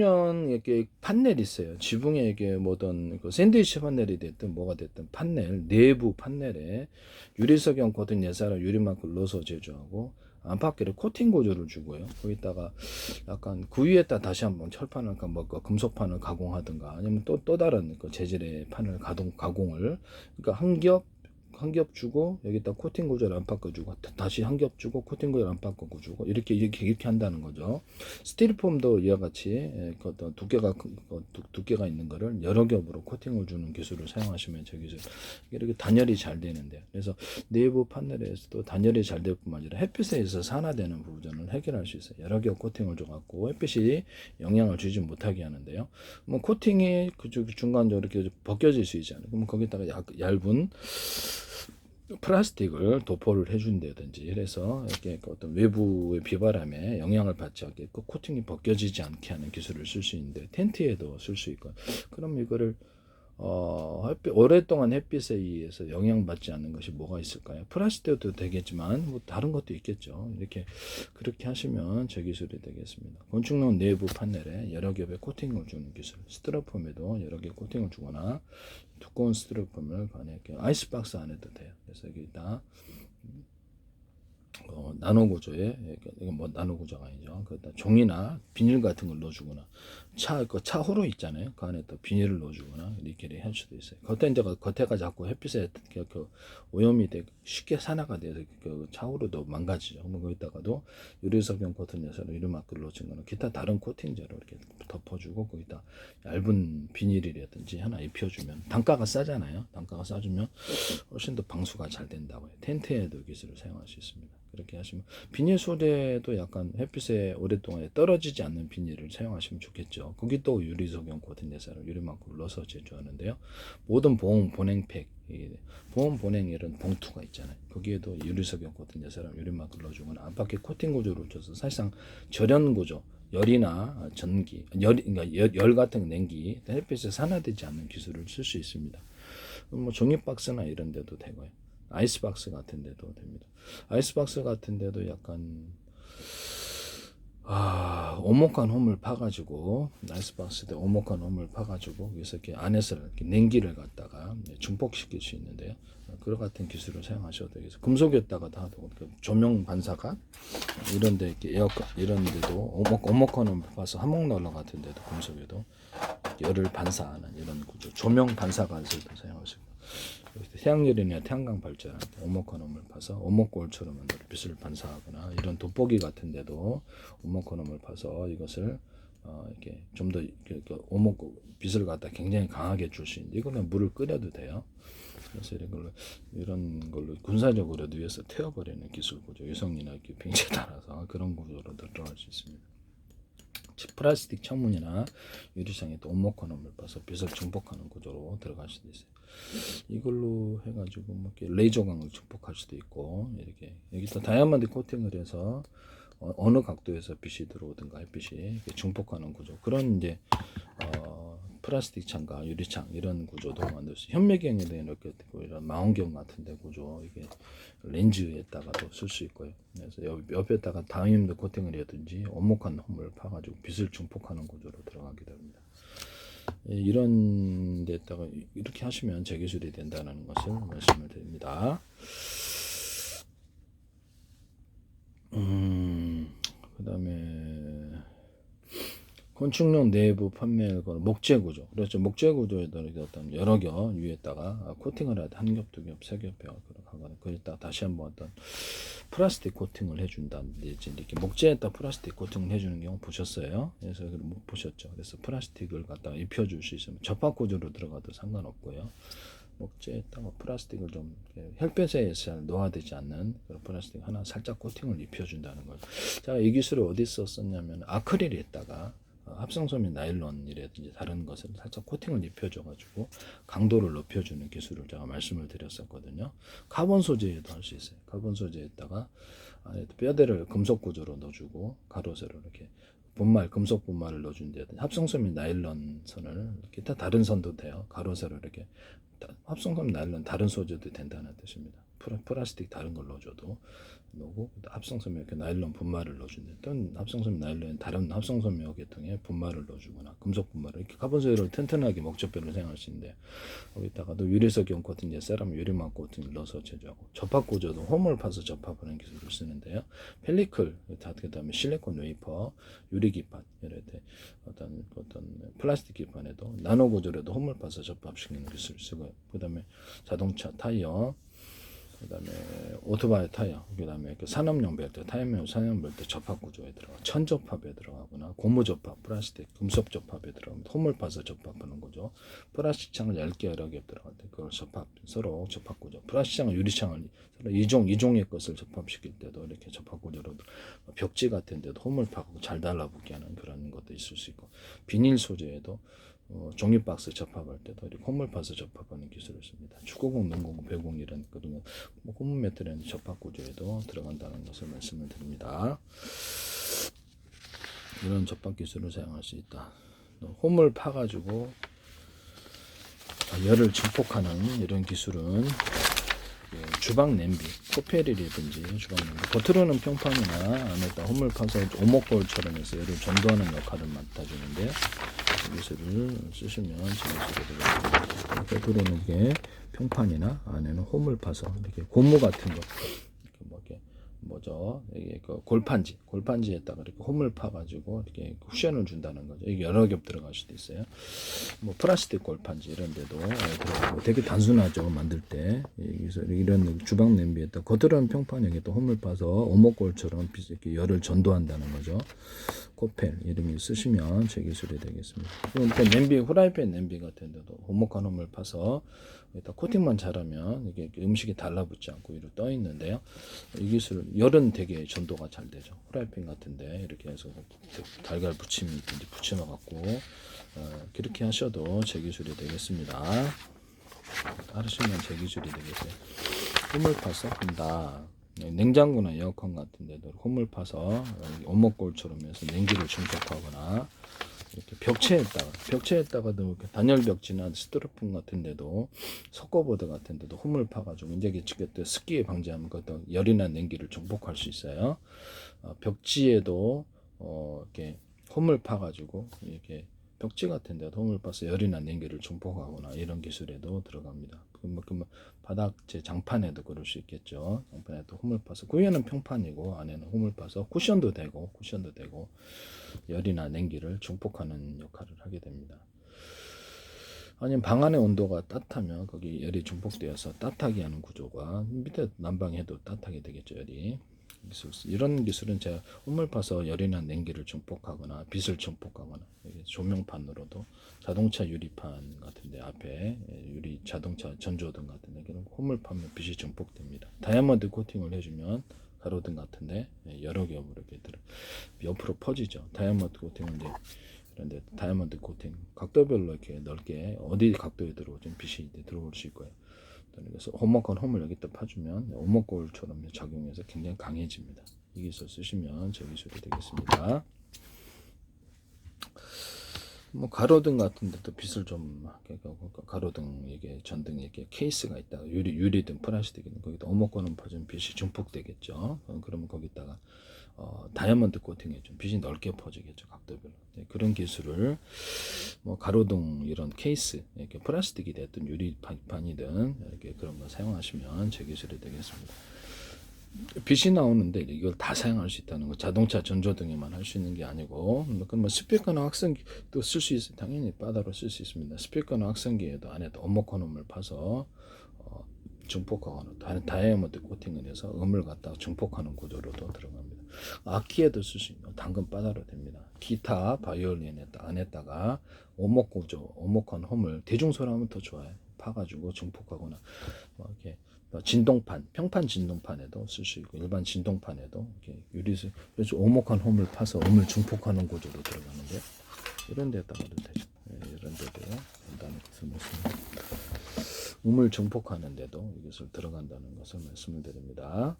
보시면 이렇게 판넬이 있어요. 지붕에 이게 뭐든 그 샌드위치 판넬이 됐든 뭐가 됐든 판넬, 내부 판넬에 유리석형 코팅 예사로 유리막을 넣어서 제조하고 안팎에를 코팅 구조를 주고요. 거기다가 약간 그 위에다 다시 한번 철판을 뭐 금속판을 가공하든가 아니면 또 다른 그 재질의 판을 가공을 그러니까 한 겹 주고 여기다 코팅 구조를 안 바꿔주고 다시 한 겹 주고 코팅 구조를 안 바꿔주고 이렇게 한다는 거죠. 스티로폼도 이와 같이 그 어떤 두께가 있는 거를 여러 겹으로 코팅을 주는 기술을 사용하시면 저 기술 이렇게 단열이 잘 되는데 그래서 내부 판넬에서도 단열이 잘 될 뿐만 아니라 햇빛에 있어서 산화되는 부분을 해결할 수 있어요. 여러 겹 코팅을 줘갖고 햇빛이 영향을 주지 못하게 하는데요. 뭐 코팅이 그 중간적으로 이렇게 벗겨질 수 있잖아요. 그럼 거기다가 얇은 플라스틱을 도포를 해준다든지 그래서 이렇게 어떤 외부의 비바람에 영향을 받지 않게 코팅이 벗겨지지 않게 하는 기술을 쓸 수 있는데 텐트에도 쓸 수 있고 그럼 이거를 오랫동안 햇빛에 의해서 영향받지 않는 것이 뭐가 있을까요? 플라스틱도 되겠지만 뭐 다른 것도 있겠죠. 그렇게 하시면 저 기술이 되겠습니다. 건축용 내부 판넬에 여러 겹의 코팅을 주는 기술, 스티로폼에도 여러 개 코팅을 주거나 두꺼운 스티로폼을 아이스박스 안에도 돼요. 그래서 여기다 나노 구조에 이건 뭐 나노 구조가 아니죠. 그다 종이나 비닐 같은 걸 넣어주거나 차 호로 있잖아요. 그 안에 또 비닐을 넣어주거나 이렇게 할 수도 있어요. 겉에가 자꾸 햇빛에 오염이 되고 쉽게 산화가 돼서 그 차후로도 망가지죠. 그러면 거기다가도 유리석용 코팅에서 유리막을 넣어주거나 기타 다른 코팅제로 이렇게 덮어주고 거기다 얇은 비닐이라든지 하나 입혀주면 단가가 싸잖아요. 단가가 싸주면 훨씬 더 방수가 잘 된다고 해요. 텐트에도 기술을 사용할 수 있습니다. 그렇게 하시면 비닐 소재도 약간 햇빛에 오랫동안 떨어지지 않는 비닐을 사용하시면 좋겠죠. 거기 또 유리석용 코팅 예사로 유리막을 넣어서 제조하는데요. 모든 보온 보냉팩, 보온 보냉 이런 봉투가 있잖아요. 거기에도 유리석용 코팅 예사로 유리막을 넣어주거나 안팎에 코팅 구조를 줘서 사실상 절연 구조, 열이나 전기, 그러니까 열 같은 냉기, 햇빛에 산화되지 않는 기술을 쓸 수 있습니다. 뭐 종이박스나 이런 데도 되고요. 아이스박스 같은 데도 됩니다. 아이스박스 같은 데도 약간 오목한 홈을 파가지고 아이스박스에 오목한 홈을 파가지고 그래서 이렇게 안에서 이렇게 냉기를 갖다가 증폭시킬 수 있는데요. 그런 같은 기술을 사용하셔도 되겠어요. 금속에다가 하도 조명 반사가 이런데 이렇게 에어컨 이런 데도 오목한 홈을 파서 한목난로 같은 데도 금속에도 열을 반사하는 이런 구조, 조명 반사 관세도 사용할 수 있고 태양열이나 태양광 발전 오목화놈을 파서 오목골처럼 빛을 반사하거나 이런 돋보기 같은 데도 오목화놈을 파서 이것을 이렇게 좀 더 빛을 갖다 굉장히 강하게 줄 수 있는데 이거는 물을 끓여도 돼요. 그래서 이런 걸로 군사적으로도 위해서 태워버리는 기술 구조, 유성이나 빙체에 따라서 그런 구조로 들어갈 수 있습니다. 플라스틱 창문이나 유리창에 또 온목화놈을 봐서 빛을 증폭하는 구조로 들어갈 수도 있어요. 이걸로 해가지고 뭐 이렇게 레이저광을 증폭할 수도 있고 이렇게 여기다 다이아몬드 코팅을 해서 어느 각도에서 빛이 들어오든가 햇빛이 증폭하는 구조 그런 이제 플라스틱 창과 유리창 이런 구조도 만들 수 현미경에 이렇게 이런 망원경 같은데 구조 이게 렌즈에다가도 쓸 수 있고요. 그래서 옆에다가 다이아몬드 코팅을 해든지 오목한 홈을 파가지고 빛을 증폭하는 구조로 들어가게 됩니다. 이런 데다가 이렇게 하시면 재기술이 된다는 것을 말씀을 드립니다. 그 다음에 건축용 내부 판매를 거는 목재 구조. 그렇죠. 목재 구조에다 어떤 여러 겹 위에다가 코팅을 하다 한 겹, 두 겹, 세 겹 하거나 거기다 다시 한번 어떤 플라스틱 코팅을 해준다든지 이렇게 목재에다 플라스틱 코팅을 해주는 경우 보셨어요? 그래서 못 보셨죠. 그래서 플라스틱을 갖다가 입혀줄 수 있으면 접합 구조로 들어가도 상관없고요. 목재에다가 플라스틱을 좀 햇볕에 잘 노화되지 않는 그런 플라스틱 하나 살짝 코팅을 입혀준다는 거예요. 제가 이 기술을 어디서 썼냐면 아크릴에다가 합성섬유 나일론이라든지 다른 것을 살짝 코팅을 입혀줘가지고 강도를 높여주는 기술을 제가 말씀을 드렸었거든요. 카본 소재에도 할 수 있어요. 카본 소재에다가 뼈대를 금속 구조로 넣어주고 가로 세로 이렇게 금속 분말을 넣어준다든지 합성섬유 나일론 선을 기타 다른 선도 돼요. 가로 세로 이렇게 합성섬유 나일론 다른 소재도 된다는 뜻입니다. 플라스틱 다른 걸 넣어줘도 넣고, 합성섬유 이렇게 나일론 분말을 넣어주는데, 또 합성섬유 나일론 다른 합성섬유 계통에 분말을 넣어주거나 금속 분말을 이렇게 카본소일을 튼튼하게 목적별로 사용할 수 있는데, 거기다가도 유리석이온 코팅, 세라믹 유리막 코팅을 넣어서 제조하고, 접합 구조도 홈을 파서 접합하는 기술을 쓰는데요. 펠리클, 그다음에 실리콘 웨이퍼, 유리 기판, 이럴 때 어떤 플라스틱 기판에도 나노 구조로도 홈을 파서 접합시키는 기술을 쓰고요. 그다음에 자동차 타이어, 그다음에 오토바이 타이어, 그다음에 산업용 벨트, 타이어용 산업용 벨트 접합 구조에 들어가 천접합에 들어가거나 고무 접합, 플라스틱, 금속 접합에 들어가면 홈을 파서 접합하는 거죠. 플라스틱 창을 얇게 여러 개 들어갈 때 그걸 서로 접합 구조. 플라스틱 창과 유리 창을 서로 이종의 것을 접합시킬 때도 이렇게 접합 구조로 벽지 같은 데도 홈을 파고 잘 달라붙게 하는 그런 것도 있을 수 있고, 비닐 소재에도 종이 박스 접합할 때도 이렇게 홈을 파서 접합하는 기술을 씁니다. 축구공, 농구공, 배구공 이런 거는 고무 매트리는 접합 구조에도 들어간다는 것을 말씀을 드립니다. 이런 접합 기술을 사용할 수 있다. 홈을 파가지고 열을 증폭하는 이런 기술은 주방 냄비, 코펠이라든지 주방 냄비, 겉으로는 평판이나 안에다 홈을 파서 오목볼처럼 해서 열을 전도하는 역할을 맡아주는데, 기술을 쓰시면 재밌으게 되겠습니다. 겉으로는 이게 평판이나 안에는 홈을 파서 이렇게 고무 같은 거, 이렇게 뭐죠? 이게 골판지에다가 이렇게 홈을 파가지고 이렇게 쿠션을 준다는 거죠. 이게 여러 겹 들어갈 수도 있어요. 뭐 플라스틱 골판지 이런 데도 들어가고 되게 단순하죠, 만들 때. 그래서 이런 주방 냄비에다 겉으로는 평판에게 또 홈을 파서 오목골처럼 이렇게 열을 전도한다는 거죠. 코펠 이름을 쓰시면 제 기술이 되겠습니다. 그러니까 냄비, 후라이팬 냄비 같은 데도 오목한 홈을 파서 일단 코팅만 잘하면 이게 음식이 달라붙지 않고 위로 떠 있는데요. 이 기술 열은 되게 전도가 잘 되죠. 후라이팬 같은데 이렇게 해서 달걀 부침이 이제 부침어 갖고 그렇게 하셔도 제 기술이 되겠습니다. 하시면 제 기술이 되겠어요. 홈을 파서 한다. 냉장고나 에어컨 같은 데도 홈을 파서 오목골처럼 해서 냉기를 증폭하거나, 이렇게 벽체에다가도 이렇게 단열 벽지나 스티로폼 같은 데도, 석고보드 같은 데도 홈을 파가지고 이제 습기 방지하면 그것도 열이나 냉기를 증폭할 수 있어요. 벽지에도 이렇게 홈을 파가지고 이렇게 벽지 같은 데도 홈을 파서 열이나 냉기를 증폭하거나 이런 기술에도 들어갑니다. 그럼 바닥재 장판에도 그럴 수 있겠죠. 장판에도 홈을 파서, 그 위에는 평판이고 안에는 홈을 파서 쿠션도 되고 열이나 냉기를 증폭하는 역할을 하게 됩니다. 아니면 방 안의 온도가 따뜻하면 거기 열이 증폭되어서 따뜻하게 하는 구조가, 밑에 난방해도 따뜻하게 되겠죠, 열이. 이런 기술은 제가 홈을 파서 열이나 냉기를 증폭하거나 빛을 증폭하거나, 조명판으로도 자동차 유리판 같은데 앞에 유리 자동차 전조등 같은데 홈을 파면 빛이 증폭됩니다. 다이아몬드 코팅을 해주면 가로등 같은데 여러 겹으로 이렇게 옆으로 퍼지죠. 다이아몬드 코팅은 이제 그런데 다이아몬드 코팅 각도별로 이렇게 넓게 어디 각도에 들어오든 빛이 들어올 수 있고요. 그래서 오목한 홈을 여기다 파주면 오목골처럼 작용해서 굉장히 강해집니다. 이 기술 쓰시면 제 기술이 되겠습니다. 뭐 가로등 같은 데도 빛을 좀, 가로등 이게 전등 이렇게 케이스가 있다가 유리등 플라스틱이든 거기다 오목권은 퍼지면 빛이 증폭되겠죠. 그러면 거기다가 다이아몬드 코팅에 좀 빛이 넓게 퍼지겠죠, 각도별로. 네, 그런 기술을 뭐 가로등 이런 케이스, 이렇게 플라스틱이 됐든 유리판이든 이렇게 그런 거 사용하시면 제 기술이 되겠습니다. 빛이 나오는데 이걸 다 사용할 수 있다는 거, 자동차 전조등에만 할 수 있는 게 아니고, 뭐 스피커나 확성기도 쓸 수 있어요. 당연히 바다로 쓸 수 있습니다. 스피커나 확성기에도 안에다 오목콘음을 파서 증폭하거나 다이아몬드 코팅을 해서 음을 갖다가 증폭하는 구조로도 들어갑니다. 악기에도 쓸 수 있는 당근 바다로 됩니다. 기타, 바이올린 안에다가 오목 구조, 오목한 홈을, 대중소리하면 더 좋아요. 파가지고 증폭하거나 이렇게 진동판, 평판 진동판에도 쓸 수 있고, 일반 진동판에도 이렇게 그래서 오목한 홈을 파서 음을 증폭하는 구조로 들어가는데, 이런 데다가도 되죠. 이런 데도 된다는 것을 말씀드립니다. 음을 증폭하는 데도 이것을 들어간다는 것을 말씀을 드립니다.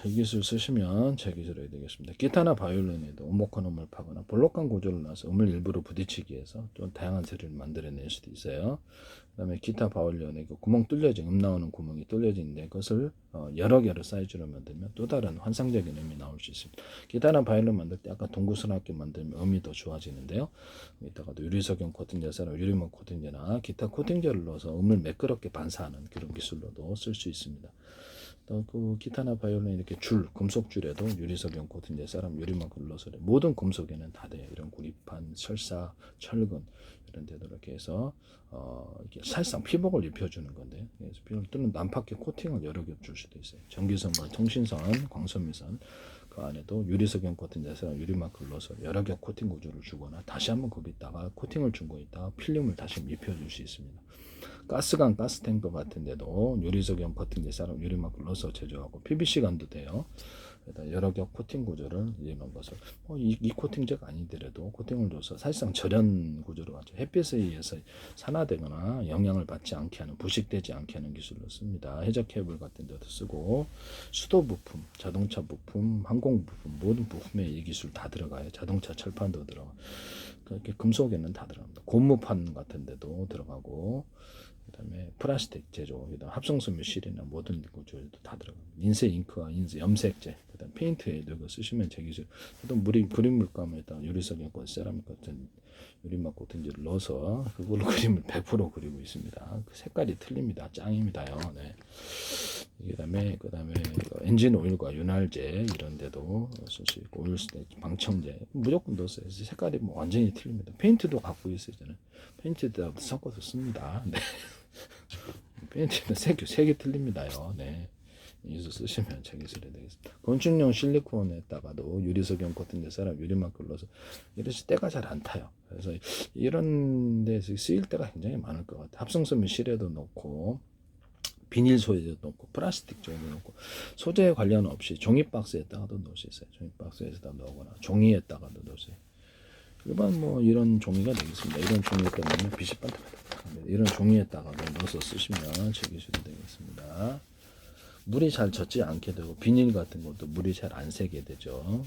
이 기술 쓰시면 제 기술이 되겠습니다. 기타나 바이올린에도 오목한 음을 파거나 볼록한 구조를 놔서 음을 일부러 부딪히기 위해서 좀 다양한 소리를 만들어낼 수도 있어요. 그다음에 기타 바이올린에 구멍 뚫려진 음 나오는 구멍이 뚫려진데 그것을 여러 개로 사이즈로 만들면 또 다른 환상적인 음이 나올 수 있습니다. 기타나 바이올린 만들 때 약간 동그스럽게 만들면 음이 더 좋아지는데요. 이따가도 유리석용 코팅제나 유리막 코팅제나 기타 코팅제를 넣어서 음을 매끄럽게 반사하는 그런 기술로도 쓸 수 있습니다. 또 그 기타나 바이올린 이렇게 줄 금속 줄에도 유리석용 코팅제 사람 유리막을 넣어서 모든 금속에는 다 돼요. 이런 구리판, 철사, 철근 이런 데도 이렇게 해서 이렇게 사실상 피복을 입혀주는 건데 그래서 또는 난파켓 코팅을 여러 개 줄 수도 있어요. 전기선과 통신선, 광선미선 그 안에도 유리석용 코팅제 사람 유리막을 넣어서 여러 개 코팅 구조를 주거나 다시 한번 거기다가 코팅을 준 거에다가 필름을 다시 입혀줄 수 있습니다. 가스관, 가스탱크 같은 데도 유리석용 코팅제 사람 유리막을 넣어서 제조하고 PVC관도 돼요. 여러 개 코팅 구조를 이런 것을 이 코팅제가 아니더라도 코팅을 줘서 사실상 절연 구조로 가죠. 햇빛에 의해서 산화되거나 영향을 받지 않게 하는 부식되지 않게 하는 기술로 씁니다. 해적 케이블 같은 데도 쓰고 수도 부품, 자동차 부품, 항공 부품 모든 부품에 이 기술 다 들어가요. 자동차 철판도 들어가. 그렇게 금속에는 다 들어갑니다. 고무판 같은 데도 들어가고 그다음에 플라스틱 제조, 그다음 합성섬유 실이나 모든 구조에도 다 들어갑니다. 인쇄 잉크와 인쇄 염색제, 그다음 페인트에도 이거 쓰시면 제 기술. 또 그림 물감에다 유리석용 세라믹 같은 유리막 코팅제를 넣어서 그걸로 그림을 100% 그리고 있습니다. 그 색깔이 틀립니다. 짱입니다요. 네. 그다음에 엔진 오일과 윤활제 이런 데도 쓸 수 있고 오일 스테이지, 방청제 무조건 넣었어요. 색깔이 뭐 완전히 틀립니다. 페인트도 갖고 있어요. 저는 페인트에다 섞어서 씁니다. 네. 페인트는 색이 틀립니다요. 네. 여기서 쓰시면 제 기술이 되겠습니다. 건축용 실리콘에다가도 유리석용 코팅제 사람 유리막 걸러서 이래서 때가 잘 안 타요. 그래서 이런 데서 쓰일 때가 굉장히 많을 것 같아요. 합성섬유 실에도 넣고 비닐 소재도 넣고 플라스틱 쪽에도 넣고 소재 관련 없이 종이 박스에다가도 넣을 수 있어요. 종이 박스에다 넣거나 종이에다가도 넣을 수 있어요. 일반 뭐 이런 종이가 되겠습니다. 이런 종이에다가 빛이 반짝반짝 이런 종이에다가도 넣어서 쓰시면 제 기술이 되겠습니다. 물이 잘 젖지 않게 되고 비닐 같은 것도 물이 잘 안 새게 되죠.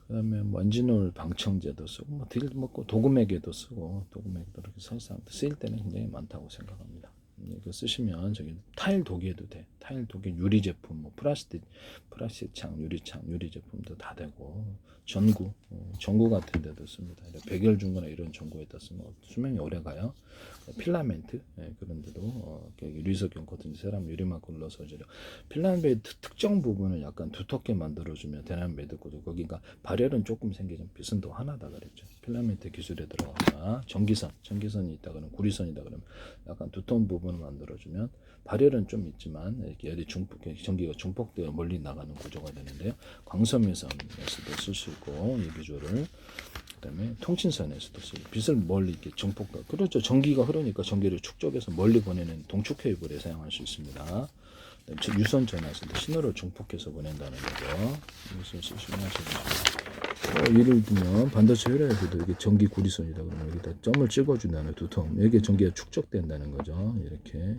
그다음에 뭐 엔진오일 방청제도 쓰고 뭐 도금액에도 쓰고 도금액도 이렇게 사실상 쓰일 때는 굉장히 많다고 생각합니다. 이거 쓰시면 저기 타일 도기에도 돼. 타일 도기 유리 제품, 뭐 플라스틱 창, 유리창, 유리 제품도 다 되고 전구 같은 데도 씁니다. 백열 중거나 이런 전구에다 쓰면 수명이 오래 가요. 필라멘트 그런 데도 유리석용 코팅 세람 유리막 굴러서 필라멘트 특정 부분을 약간 두텁게 만들어주면 대남 매듭구도 거기가 발열은 조금 생기지만 빛은 하나다 그랬죠. 필라멘트 기술에 들어가거나 전기선이 있다 그러면 구리선이다 그러면 약간 두터운 부분을 만들어주면 발열은 좀 있지만 이렇게 어디 전기가 중폭되어 멀리 나가는 구조가 되는데요. 광섬유선에서도 쓸 수 있고 이 기조를 그다음에 통신선에서도 쓰고 빛을 멀리 이렇게 그렇죠. 전기가 흐르니까 전기를 축적해서 멀리 보내는 동축 케이블에 사용할 수 있습니다. 유선 전화에서도 신호를 중폭해서 보낸다는 거죠. 이것을 쓰시면 하시면 예를 들면 반도체 회로에서도 이게 전기 구리선이다 그러면 여기다 점을 찍어준다는 두통 여기에 전기가 축적된다는 거죠. 이렇게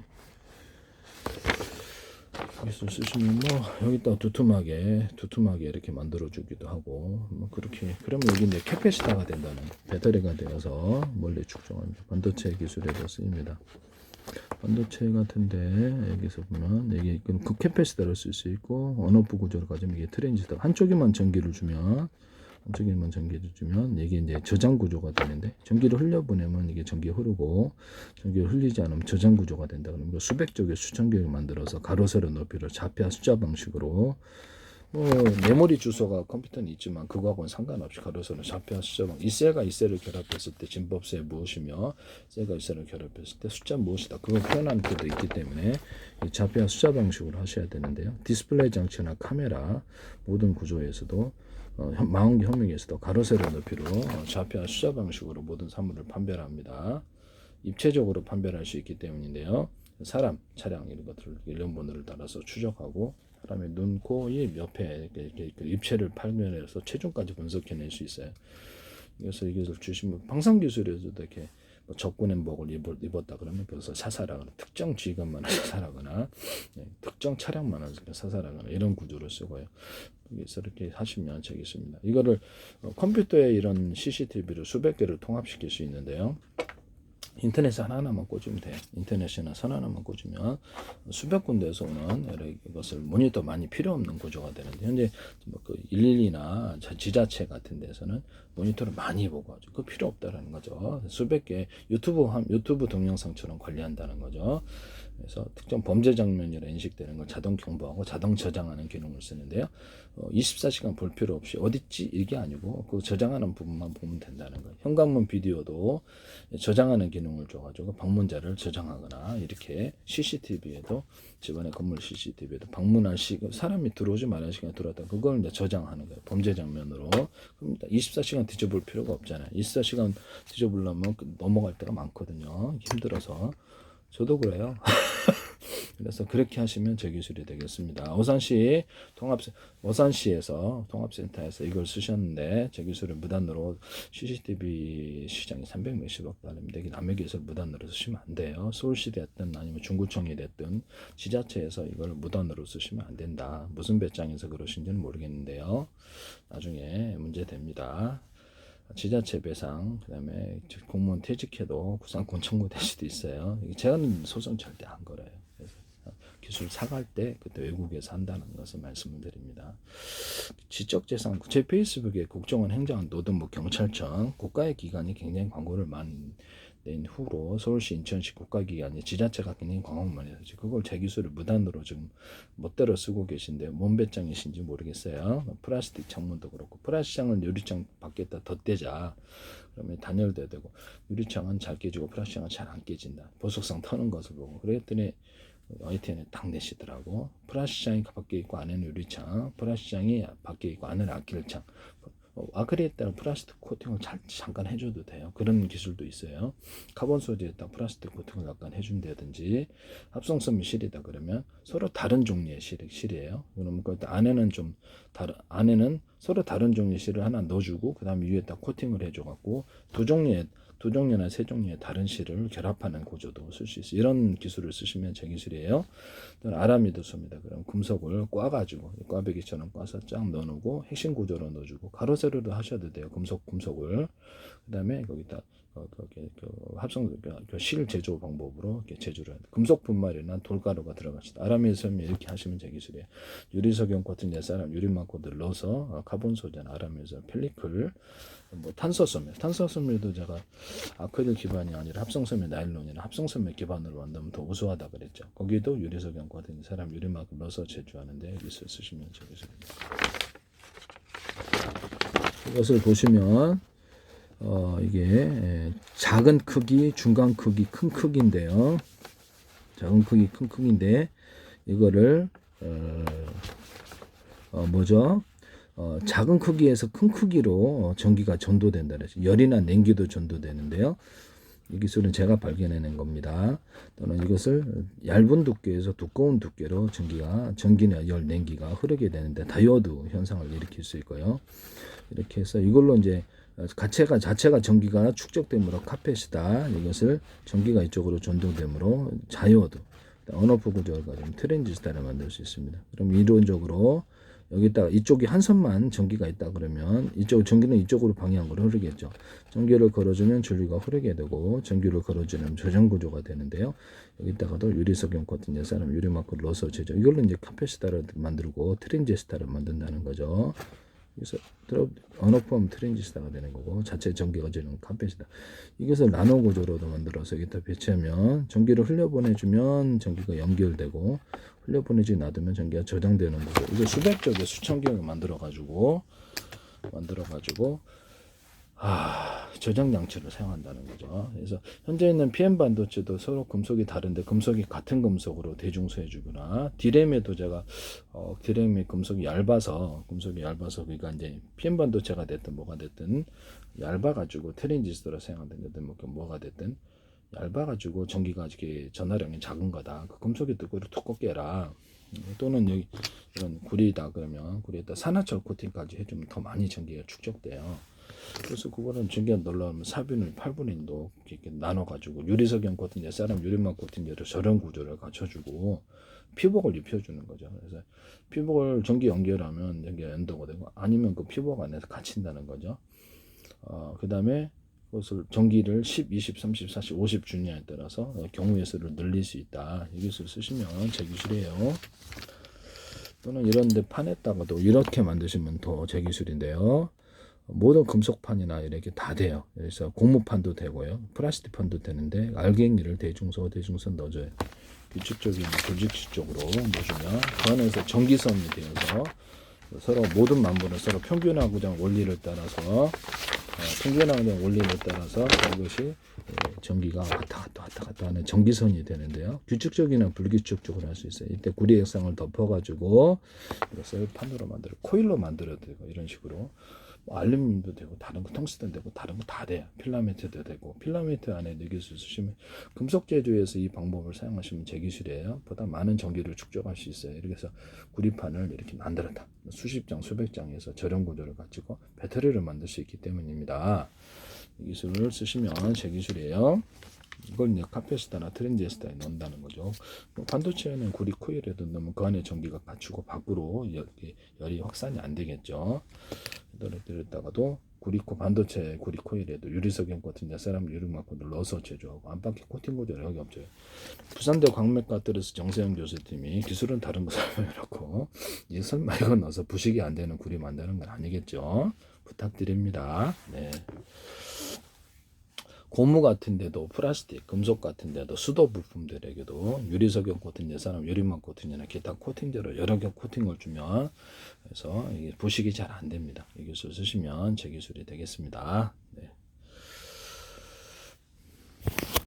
여기서 쓰시면 뭐 여기다 두툼하게 이렇게 만들어주기도 하고 뭐 그렇게 그러면 여기 이제 캐패시터가 된다는 배터리가 되어서 멀리 축적합니다. 반도체 기술에도 쓰입니다. 반도체 같은데 여기서 보면 여기 그 캐패시터를 쓸 수 있고 온오프 구조를 가지면 이게 트랜지스터 한쪽에만 전기를 주면 이게 이제 저장 구조가 되는데 전기를 흘려보내면 이게 전기 흐르고 전기를 흘리지 않으면 저장 구조가 된다. 그러면 수백 쪽에 수천 개를 만들어서 가로 세로 높이를 좌표 숫자 방식으로 뭐 메모리 주소가 컴퓨터는 있지만 그거하고는 상관없이 가로 세로 좌표 숫자 방식 이 셀과 이 셀을 결합했을 때 진법세 무엇이며 셀과 이 셀을 결합했을 때 숫자 무엇이다. 그걸 표현하는 것도 있기 때문에 좌표 숫자 방식으로 하셔야 되는데요. 디스플레이 장치나 카메라 모든 구조에서도 망원경 현미경에서도 가로 세로 높이로 좌표와 숫자 방식으로 모든 사물을 판별합니다. 입체적으로 판별할 수 있기 때문인데요. 사람, 차량 이런 것들을 일련번호를 따라서 추적하고 사람의 눈, 코, 입 옆에 이렇게 입체를 판별해서 체중까지 분석해낼 수 있어요. 그래서 이것을 주시면 방산 기술에서도 이렇게 뭐 적군 엠복을 입었다 그러면 그것을 사살하거나 특정 지휘관만을 사살하거나 특정 차량만을 사살하거나 이런 구조를 쓰고요. 그래서 이렇게 하시면 되겠습니다. 이거를 컴퓨터에 이런 CCTV를 수백 개를 통합시킬 수 있는데요. 인터넷에 하나만 꽂으면 돼요. 인터넷이나 선 하나만 꽂으면 수백 군데에서 오는 이것을 모니터 많이 필요 없는 구조가 되는데, 현재 그 112나 지자체 같은 데서는 모니터를 많이 보고 하죠. 그 필요 없다라는 거죠. 수백 개 유튜브 동영상처럼 관리한다는 거죠. 그래서 특정 범죄 장면이라 인식되는 걸 자동 경보하고 자동 저장하는 기능을 쓰는데요. 24시간 볼 필요 없이 어딨지 이게 아니고 그 저장하는 부분만 보면 된다는 거예요. 현관문 비디오도 저장하는 기능을 줘가지고 방문자를 저장하거나, 이렇게 CCTV에도 집안의 건물 CCTV에도 방문할 사람이 들어오지 말아야 시간에 들어왔다, 그걸 이제 저장하는 거예요. 범죄 장면으로. 그럼 24시간 뒤져볼 필요가 없잖아요. 24시간 뒤져보려면 넘어갈 때가 많거든요. 힘들어서. 저도 그래요. 그래서 그렇게 하시면 제 기술이 되겠습니다. 오산시에서 통합센터에서 이걸 쓰셨는데, 제 기술을 무단으로 CCTV 시장이 300 몇십억 달러인데 남의 기술 무단으로 쓰시면 안 돼요. 서울시 됐든 아니면 중구청이 됐든 지자체에서 이걸 무단으로 쓰시면 안 된다. 무슨 배짱에서 그러신지는 모르겠는데요. 나중에 문제 됩니다. 지자체 배상, 그다음에 공무원 퇴직해도 구상권 청구될 수도 있어요. 제가는 소송 절대 안 걸어요. 그래서 기술 사갈 때 그때 외국에서 한다는 것을 말씀을 드립니다. 지적재산, 제 페이스북에 국정원 행정안 노동부 경찰청 국가의 기관이 굉장히 광고를 많이 낸 후로 서울시 인천시 국가기관이 지자체가 굉장히 광고를 많이 했죠. 그걸 제 기술을 무단으로 지금 멋대로 쓰고 계신데 뭔 배짱이신지 모르겠어요. 플라스틱 창문도 그렇고, 플라스틱 창을 유리창 밖에다 덧대자 그러면 단열돼야 되고, 유리창은 잘 깨지고 플라스틱 창은 잘 안 깨진다. 보석상 터는 것을 보고 그랬더니 ITN에 딱 내시더라고. 플라스틱장이 밖에 있고 안에는 유리창, 플라스틱장이 밖에 있고 안에는 아크릴창. 아크릴에다가 플라스틱 코팅을 잠깐 해줘도 돼요. 그런 기술도 있어요. 카본 소재에다 플라스틱 코팅을 약간 해준다든지, 합성섬유 실이다 그러면 서로 다른 종류의 실이에요. 그러면 그 안에는 안에는 서로 다른 종류의 실을 하나 넣어주고 그 다음에 위에다 코팅을 해줘갖고 두 종류나 세 종류의 다른 실을 결합하는 구조도 쓸 수 있어요. 이런 기술을 쓰시면 제 기술이에요. 또는 아라미드소입니다. 그럼 금속을 꽈가지고 꽈배기처럼 꽈서 쫙 넣어놓고 핵심 구조로 넣어주고, 가로세로도 하셔도 돼요. 금속을. 그 다음에 거기다 실 제조 방법으로 이렇게 제조를 해요. 금속 분말이나 돌가루가 들어가시다. 아라미드소면 이렇게 하시면 제 기술이에요. 유리석용 코팅 옛사람 유리막코드를 넣어서 카본 소재나 아라미드소, 펠리클, 뭐 탄소섬유도 제가 아크릴 기반이 아니라 합성섬유 나일론이나 합성섬유 기반으로 만들면 더 우수하다 그랬죠. 거기도 유리석용 코팅 사람 유리막을 넣어서 제조하는데 여기서 쓰시면 되겠습니다. 이것을 보시면 이게 작은 크기, 중간 크기, 큰 크기인데요. 작은 크기, 큰 크기인데 이거를 작은 크기에서 큰 크기로 전기가 전도된다 그래서 열이나 냉기도 전도되는데요. 이 기술은 제가 발견해낸 겁니다. 또는 이것을 얇은 두께에서 두꺼운 두께로 전기나 열, 냉기가 흐르게 되는데 다이오드 현상을 일으킬 수 있고요. 이렇게 해서 이걸로 이제 자체가 전기가 축적되므로 카펫이다. 이것을 전기가 이쪽으로 전도되므로 다이오드, 온오프 구조를 가지고 트랜지스타를 만들 수 있습니다. 그럼 이론적으로 여기다가 이쪽이 한 선만 전기가 있다 그러면 전기는 이쪽으로 방향으로 흐르겠죠. 전기를 걸어주면 전류가 흐르게 되고, 전기를 걸어주면 저장 구조가 되는데요. 여기다가도 유리석용 같은 옛사람 유리막을 넣어서 제조. 이걸로 이제 카페시타를 만들고 트랜지스타를 만든다는 거죠. 그래서 언오프하면 트랜지스타가 되는 거고, 자체 전기가 되는 카펫이다. 이것을 나노 구조로도 만들어서 여기다 배치하면 전기를 흘려보내주면 전기가 연결되고, 흘려보내지 놔두면 전기가 저장되는 거고, 이거 수백 적에 수천 개를 만들어가지고 저장 장치를 사용한다는 거죠. 그래서 현재 있는 PM 반도체도 서로 금속이 다른데 금속이 같은 금속으로 대중소해주거나, 디램에도 제가 디램이 금속이 얇아서 그러니까 이제 PM 반도체가 됐든 뭐가 됐든 얇아가지고 트랜지스터를 사용한다든 뭐가 됐든 얇아가지고 전기가 이렇게 전하량이 작은 거다. 그 금속의 두께를 두껍게 해라. 또는 여기 이런 구리다 그러면 구리에다 산화철 코팅까지 해주면 더 많이 전기가 축적돼요. 그래서 그거는 중견 놀라면 사비를 8분의 1도 이렇게 나눠가지고 유리석영 코팅제, 사람 유리막 코팅제로 저런 구조를 갖춰주고 피복을 입혀주는 거죠. 그래서 피복을 전기 연결하면 전기가 연도가 되고 아니면 그 피복 안에서 갇힌다는 거죠. 그 다음에 그것을 전기를 10, 20, 30, 40, 50 주냐에 따라서 경우의 수를 늘릴 수 있다. 이 기술 쓰시면 제 기술이에요. 또는 이런데 판에다가도 이렇게 만드시면 더 제 기술인데요. 모든 금속판이나 이렇게 다 돼요. 그래서 고무판도 되고요. 플라스틱 판도 되는데 알갱이를 대중선 넣어줘요. 규칙적인 조직식적으로 넣어주면 그 안에서 전기선이 되어서 서로 모든 만물은 서로 평균하고자 원리를 따라서 평균하고자 원리를 따라서 이것이 전기가 왔다 갔다 하는 전기선이 되는데요. 규칙적이나 불규칙적으로 할 수 있어요. 이때 구리 액상을 덮어가지고 이것을 판으로 만들어 코일로 만들어도 되고 이런 식으로 알루미늄도 되고 다른 거 텅스텐 되고 다른 거 다 돼요. 필라멘트도 되고 필라멘트 안에 기술 쓰시면 금속 제조에서 이 방법을 사용하시면 제 기술이에요. 보다 많은 전기를 축적할 수 있어요. 이렇게 해서 구리판을 이렇게 만들었다. 수십 장 수백 장에서 저렴 구조를 가지고 배터리를 만들 수 있기 때문입니다. 이 기술을 쓰시면 제 기술이에요. 이걸 이제 카페스타나 트렌디에스타에 넣는다는 거죠. 반도체에는 구리 코일에도 넣으면 그 안에 전기가 갖추고 밖으로 열이 확산이 안 되겠죠. 들었다가도 구리코 반도체 구리 코일에도 유리석영 같은 사람 유리막고를 넣어서 제조하고 안팎의 코팅 구조를 여기 없죠. 부산대 광맥가뜨려서 정세영 교수님이 기술은 다른 거 설명해놓고 이제 설마 이거 넣어서 부식이 안 되는 구리 만드는 건 아니겠죠. 부탁드립니다. 네. 고무 같은데도 플라스틱, 금속 같은데도 수도 부품들에게도 유리석영 코팅제, 사람 유리막 코팅제나 기타 코팅제로 여러 개 코팅을 주면 그래서 이게 부식이 잘 안 됩니다. 이 기술 쓰시면 제 기술이 되겠습니다.